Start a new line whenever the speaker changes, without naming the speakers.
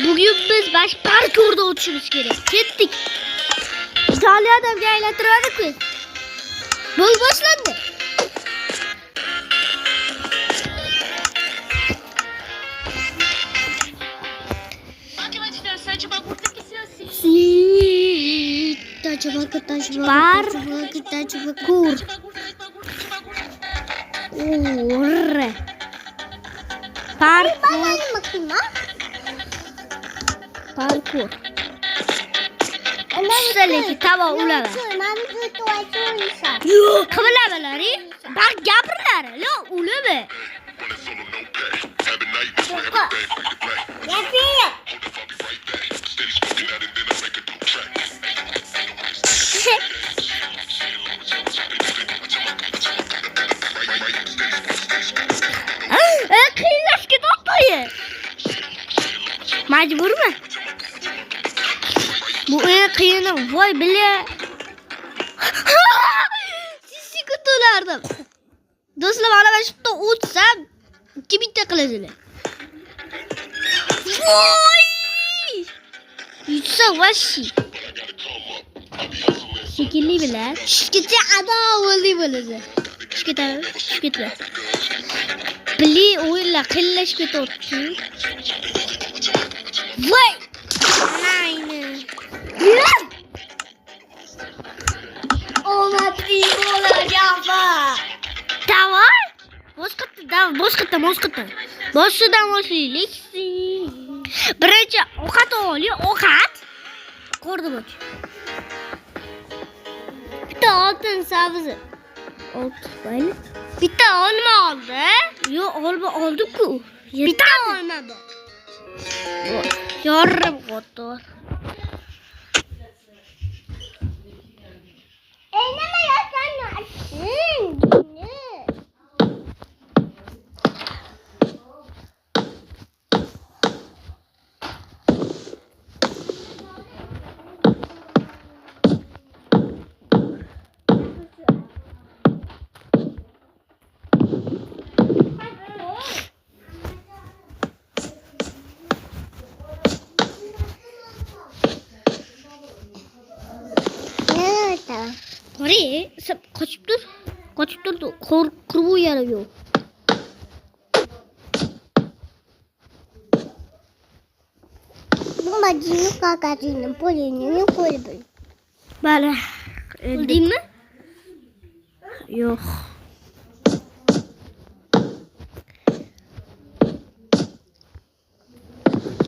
Bugün biz baş parkurda uçuşumuz gerek. Kettik. İtalya adamga aylantirardik biz. Bu boshlandi. Parkur. Tushsalik, tava ulama. Yo'q, qilaverlari. Bak gapirlari, lo ulama. Qiyinlashga to'xtaydi. Majburmi? Bu eng qiyini. Voy bile. Sisi kutulardim. Do'stlar, mana men shunday o'tsam 2000 ta qilasizlar. Voy! Yutsa vashi. Shekilli bilan. Shikita adovli bo'ladi. Shikita. Bili o'yinlar qillashga tortdi. Voy! Ayni. Olmadi bo'lajaqmi? Davay. Boshqatdan. Boshidan boshlaylik. Birinchi ovqat oling, ovqat. Ko'rdim o'ch. Bitta oltin sabzi. Oltin. Bitta olma oldi. Yo'q, olma oldi-ku. Bitta olma bor. Yorib qo'ydi. Nima yasanaysan? Hori, qochib tur. Qurbu yari yo'q. Majini qaqatini polini qo'yib. Bale. O'ldingmi? Yo'q.